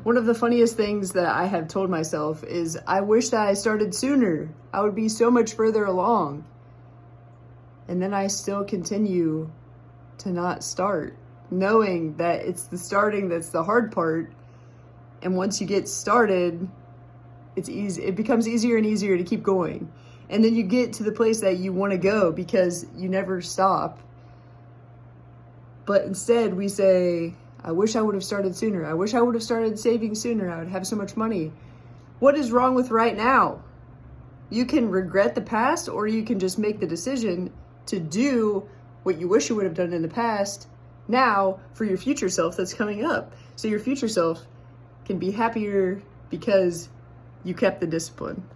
One of the funniest things that I have told myself is, I wish that I started sooner. I would be so much further along. And then I still continue to not start, knowing that it's the starting that's the hard part. And once you get started, it's easy. It becomes easier and easier to keep going. And then you get to the place that you want to go because you never stop. But instead we say, I wish I would have started sooner. I wish I would have started saving sooner. I would have so much money. What is wrong with right now? You can regret the past, or you can just make the decision to do what you wish you would have done in the past now for your future self that's coming up. So your future self can be happier because you kept the discipline.